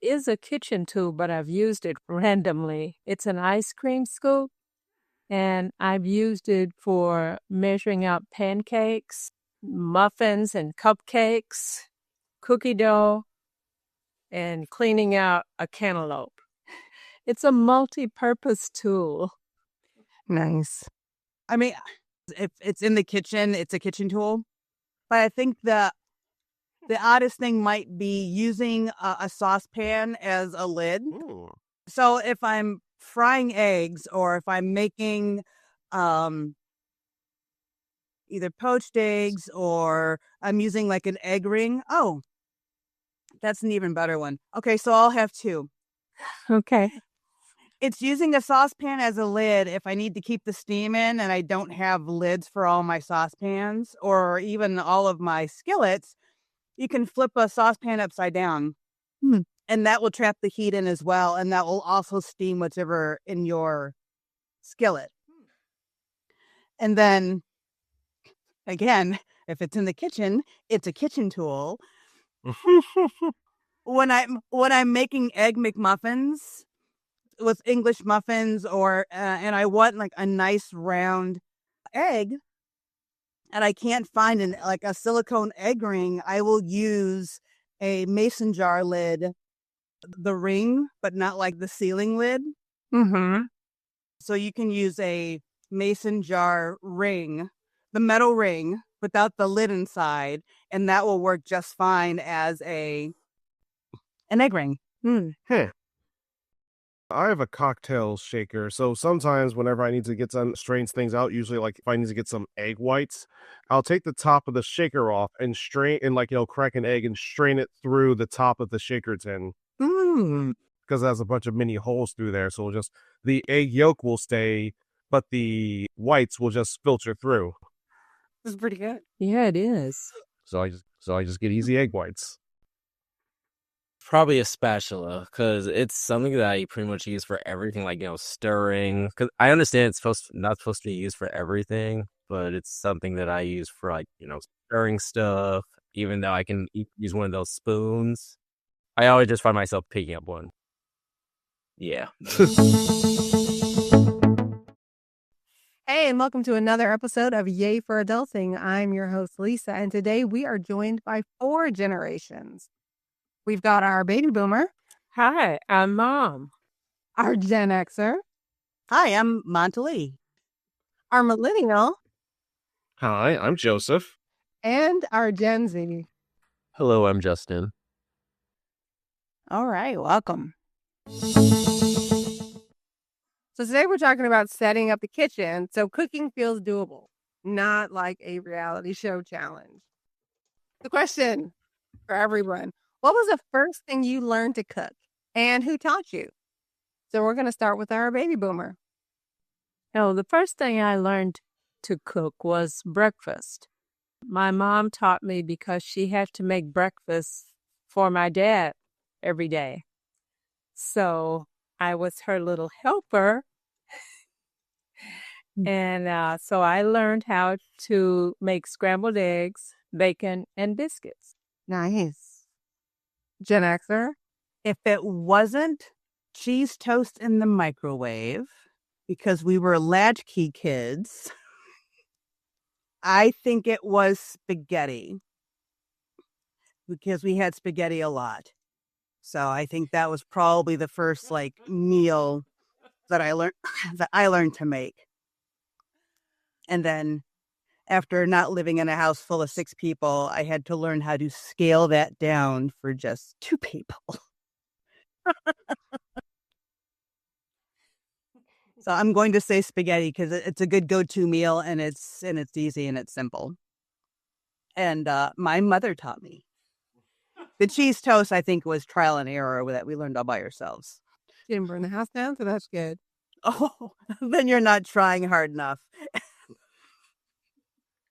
is a kitchen tool, but I've used it randomly. It's an ice cream scoop, and I've used it for measuring out pancakes, muffins, and cupcakes, cookie dough, and cleaning out a cantaloupe. It's a multi-purpose tool. Nice. I mean, if it's in the kitchen, it's a kitchen tool. But I think the oddest thing might be using a saucepan as a lid. Ooh. So if I'm frying eggs or if I'm making either poached eggs or I'm using like an egg ring. Oh, that's an even better one. Okay, so I'll have two. Okay. It's using a saucepan as a lid if I need to keep the steam in and I don't have lids for all my saucepans or even all of my skillets. You can flip a saucepan upside down and that will trap the heat in as well. And that will also steam whatever in your skillet. And then again, if it's in the kitchen, it's a kitchen tool. When I'm making egg McMuffins with English muffins or and I want like a nice round egg and I can't find like a silicone egg ring, I will use a mason jar lid, the ring, but not like the ceiling lid. Mm-hmm. So you can use a mason jar ring, the metal ring without the lid inside, and that will work just fine as an egg ring. Huh. I have a cocktail shaker, so sometimes whenever I need to get some strains things out, usually like if I need to get some egg whites, I'll take the top of the shaker off and strain and crack an egg and strain it through the top of the shaker tin. Because it has a bunch of mini holes through there, so just the egg yolk will stay, but the whites will just filter through. This is pretty good. Yeah, it is. So I just get easy egg whites. Probably a spatula, because it's something that I pretty much use for everything, like, stirring. Because I understand it's not supposed to be used for everything, but it's something that I use for, like, stirring stuff, even though I can use one of those spoons. I always just find myself picking up one. Yeah. Hey, and welcome to another episode of Yay for Adulting. I'm your host, Lisa, and today we are joined by 4 generations. We've got our baby boomer. Hi, I'm Mom. Our Gen Xer. Hi, I'm Montalee. Our millennial. Hi, I'm Joseph. And our Gen Z. Hello, I'm Justin. All right, welcome. So today we're talking about setting up the kitchen so cooking feels doable, not like a reality show challenge. The question for everyone, what was the first thing you learned to cook and who taught you? So we're going to start with our baby boomer. The first thing I learned to cook was breakfast. My mom taught me because she had to make breakfast for my dad every day. So I was her little helper. And so I learned how to make scrambled eggs, bacon, and biscuits. Nice. Gen Xer? If it wasn't cheese toast in the microwave, because we were latchkey kids, I think it was spaghetti. Because we had spaghetti a lot. So I think that was probably the first meal that I learned to make. And then after not living in a house full of 6 people, I had to learn how to scale that down for just 2 people. So I'm going to say spaghetti because it's a good go-to meal and it's easy and it's simple. And my mother taught me. The cheese toast, I think, was trial and error that we learned all by ourselves. You didn't burn the house down, so that's good. Oh, then you're not trying hard enough.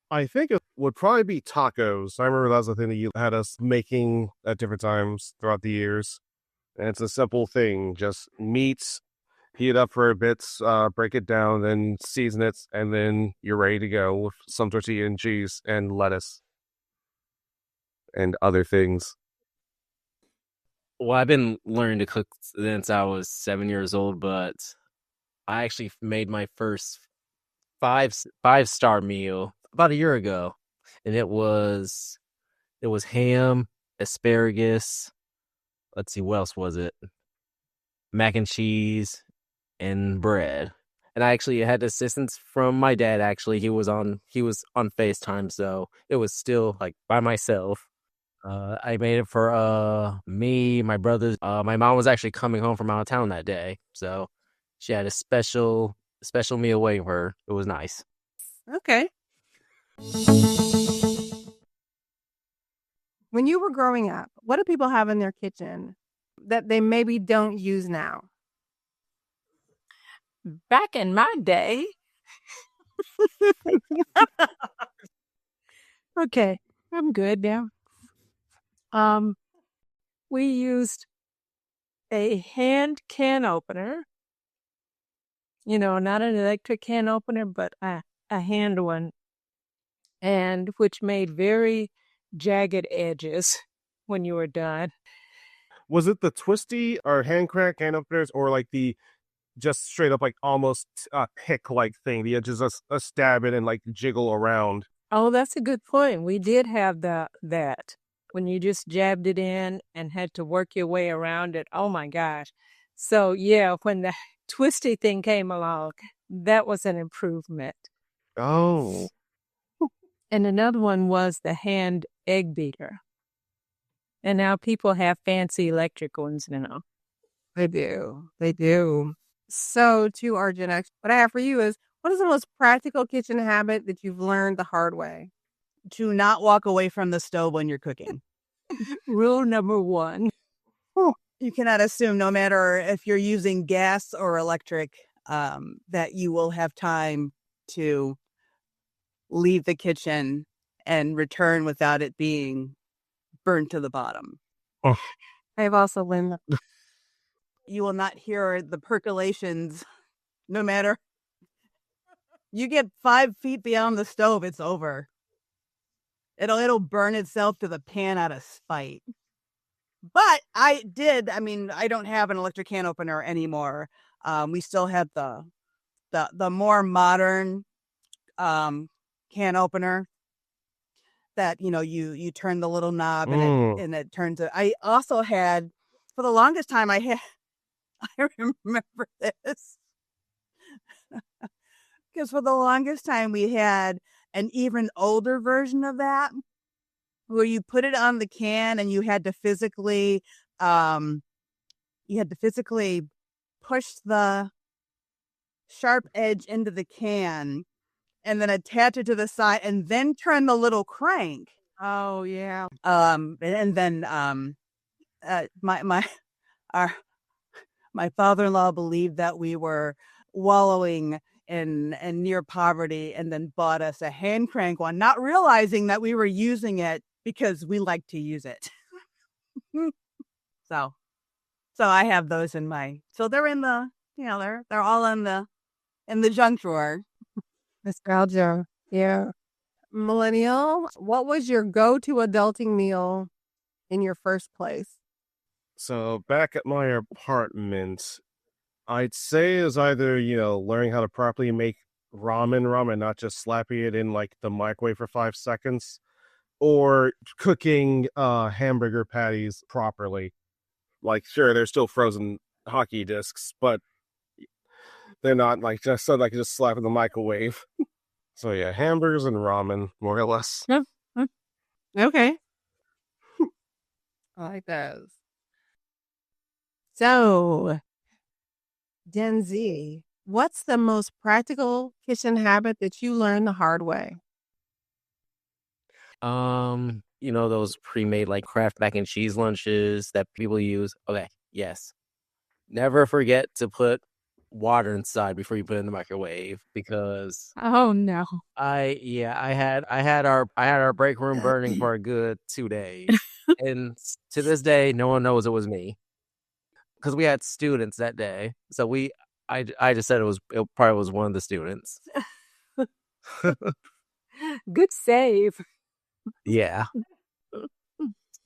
I think it would probably be tacos. I remember that was the thing that you had us making at different times throughout the years. And it's a simple thing. Just meat, heat it up for a bit, break it down, then season it, and then you're ready to go with some tortilla and cheese and lettuce and other things. Well, I've been learning to cook since I was 7 years old, but I actually made my first five-star meal about a year ago, and it was ham, asparagus. Let's see, what else was it? Mac and cheese and bread. And I actually had assistance from my dad. Actually, he was on FaceTime, so it was still like by myself. I made it for me, my brothers. My mom was actually coming home from out of town that day, so she had a special meal waiting for her. It was nice. Okay. When you were growing up, what do people have in their kitchen that they maybe don't use now? Back in my day, okay, I'm good now. We used a hand can opener, not an electric can opener, but a hand one, and which made very jagged edges when you were done. Was it the twisty or hand crank hand openers, or like the just straight up like almost pick like thing? The edges a stab it and like jiggle around. Oh, that's a good point. We did have that when you just jabbed it in and had to work your way around it. Oh my gosh. So yeah, when the twisty thing came along, that was an improvement. Oh, And another one was the hand egg beater. And now people have fancy electric ones now. They do. They do. So, to our Gen X, what I have for you is, what is the most practical kitchen habit that you've learned the hard way? To not walk away from the stove when you're cooking. Rule number 1. You cannot assume, no matter if you're using gas or electric, that you will have time to leave the kitchen and return without it being burned to the bottom. I've also learned that. You will not hear the percolations, no matter. You get 5 feet beyond the stove, it's over. It'll burn itself to the pan out of spite. But I don't have an electric can opener anymore. We still have the more modern can opener that you turn the little knob and it turns it. I also had, for the longest time, I remember this because for the longest time we had an even older version of that where you put it on the can and you had to physically push the sharp edge into the can and then attach it to the side and then turn the little crank. Oh, yeah. And then my father-in-law believed that we were wallowing in near poverty and then bought us a hand crank one, not realizing that we were using it because we like to use it. So I have those in so they're in the, they're all in the junk drawer. Nostalgia. Yeah. Millennial, what was your go-to adulting meal in your first place? so back at my apartment, I'd say is either learning how to properly make ramen, not just slapping it in like the microwave for 5 seconds, or cooking hamburger patties properly. Like, sure, they're still frozen hockey discs, but they're not like just so I can just slap in the microwave. So yeah, hamburgers and ramen, more or less. Okay. I like those. So, Gen Z, what's the most practical kitchen habit that you learned the hard way? Those pre-made like Kraft mac and cheese lunches that people use. Okay, yes. Never forget to put water inside before you put it in the microwave because Oh no. I had our break room burning for a good 2 days. And to this day no one knows it was me because we had students that day. So I just said it probably was one of the students. Good save. Yeah.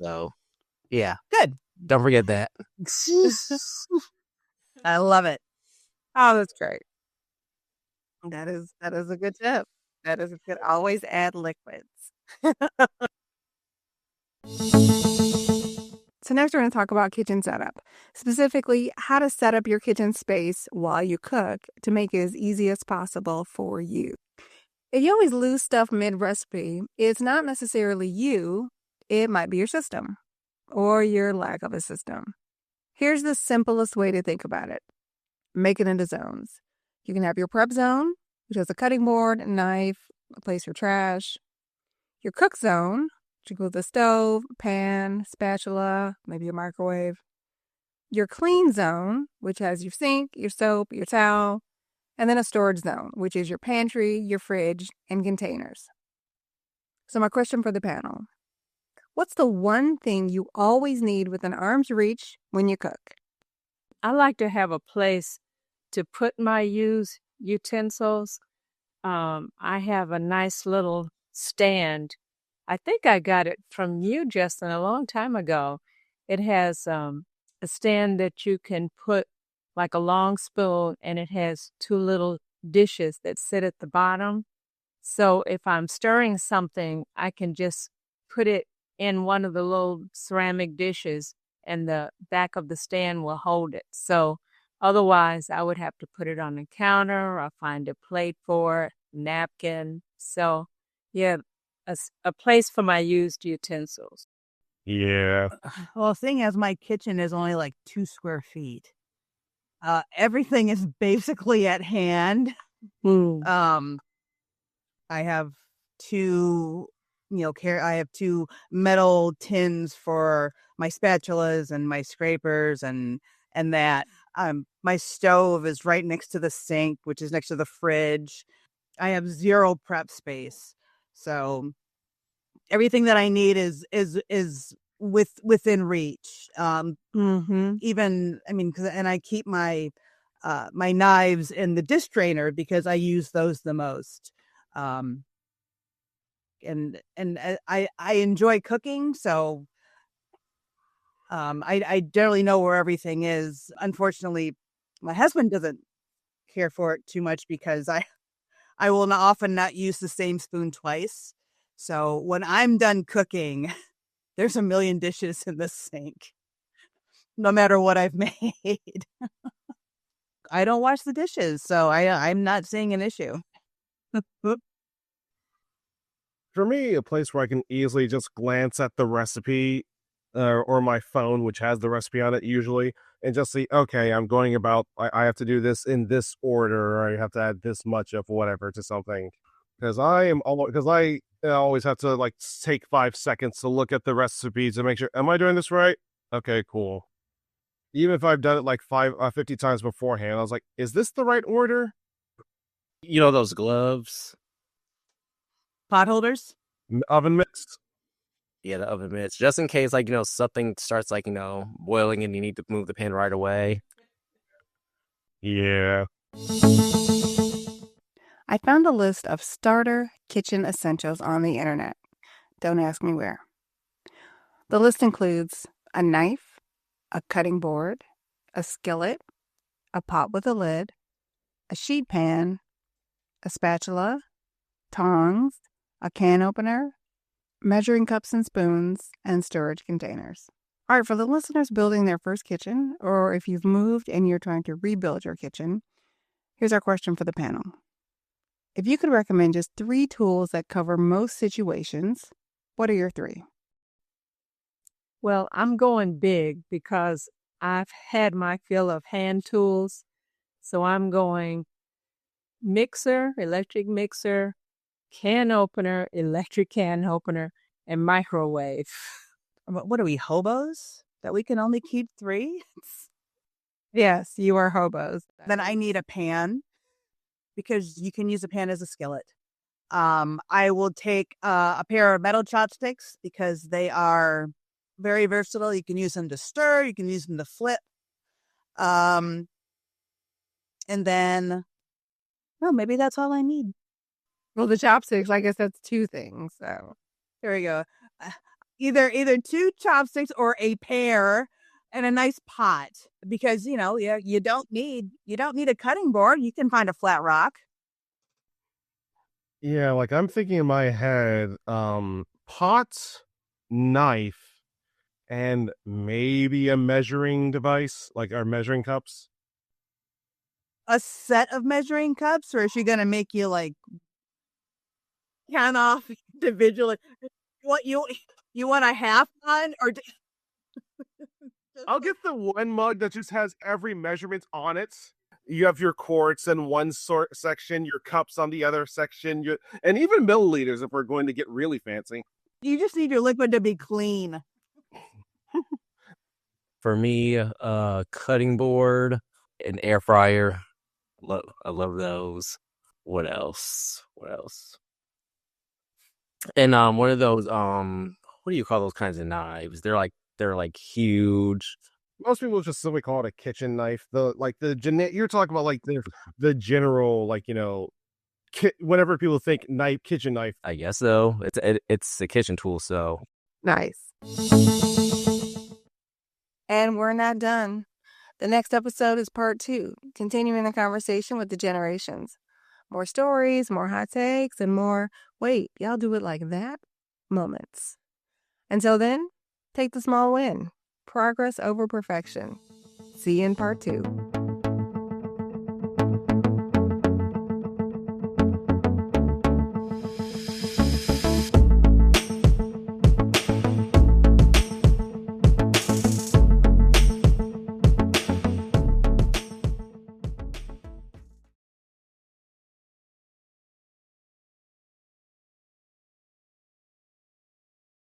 So, yeah. Good. Don't forget that. I love it. Oh, that's great. That is a good tip. That is a good. Always add liquids. So next we're going to talk about kitchen setup, specifically how to set up your kitchen space while you cook to make it as easy as possible for you. If you always lose stuff mid-recipe, it's not necessarily you. It might be your system or your lack of a system. Here's the simplest way to think about it. Make it into zones. You can have your prep zone, which has a cutting board, a knife, a place for trash. Your cook zone, which includes the stove, pan, spatula, maybe a microwave. Your clean zone, which has your sink, your soap, your towel, and then a storage zone, which is your pantry, your fridge, and containers. So my question for the panel, what's the one thing you always need within arm's reach when you cook? I like to have a place to put my used utensils. I have a nice little stand. I think I got it from you, Justin, a long time ago. It has a stand that you can put like a long spoon, and it has two little dishes that sit at the bottom. So if I'm stirring something, I can just put it in one of the little ceramic dishes, and the back of the stand will hold it. So otherwise, I would have to put it on the counter or find a plate for it, napkin. So, yeah, a place for my used utensils. Yeah. Well, seeing as my kitchen is only like 2 square feet, everything is basically at hand. I have two, I have 2 metal tins for my spatulas and my scrapers and that. My stove is right next to the sink, which is next to the fridge. I have 0 prep space. So everything that I need is within reach. Even, I mean, and I keep my my knives in the dish drainer because I use those the most. And I enjoy cooking, so I generally know where everything is. Unfortunately, my husband doesn't care for it too much because I will often not use the same spoon twice. So when I'm done cooking, there's a million dishes in the sink, no matter what I've made. I don't wash the dishes, so I'm not seeing an issue. For me, a place where I can easily just glance at the recipe or my phone, which has the recipe on it usually, and just see, okay, I'm going about, I have to do this in this order, or I have to add this much of whatever to something. Because I always have to like take 5 seconds to look at the recipe to make sure, am I doing this right? Okay, cool. Even if I've done it like 50 times beforehand, I was like, is this the right order? You know those gloves? Pot holders? Oven mitts? Yeah, the oven mitts. Just in case, like, something starts, like, boiling and you need to move the pan right away. Yeah. I found a list of starter kitchen essentials on the internet. Don't ask me where. The list includes a knife, a cutting board, a skillet, a pot with a lid, a sheet pan, a spatula, tongs, a can opener, measuring cups and spoons, and storage containers. All right, for the listeners building their first kitchen, or if you've moved and you're trying to rebuild your kitchen, here's our question for the panel. If you could recommend just 3 tools that cover most situations, what are your 3? Well, I'm going big because I've had my fill of hand tools. So I'm going mixer, electric mixer, can opener, electric can opener, and microwave. What are we, hobos? That we can only keep 3? Yes, you are hobos. Then I need a pan because you can use a pan as a skillet. I will take a pair of metal chopsticks because they are very versatile. You can use them to stir, you can use them to flip. And then, well, maybe that's all I need. Well, the chopsticks, I guess that's 2 things. So There we go. Either 2 chopsticks or a pair and a nice pot because you don't need a cutting board. You can find a flat rock. Yeah, like I'm thinking in my head, pot, knife, and maybe a measuring device, like our measuring cups. A set of measuring cups, or is she gonna make you like count off individually? What you want a half one or? I'll get the one mug that just has every measurement on it. You have your quarts in one section, your cups on the other section, and even milliliters if we're going to get really fancy. You just need your liquid to be clean. For me, cutting board, an air fryer. I love those. What else? And one of those what do you call those kinds of knives? They're like huge. Most people just simply call it a kitchen knife. You're talking about like the general, like, whenever people think knife, kitchen knife. I guess so. It's a kitchen tool, so Nice. And we're not done. The next episode is part 2, continuing the conversation with the generations. More stories, more hot takes, and more, wait, y'all do it like that? Moments. Until then, take the small win. Progress over perfection. See you in part 2.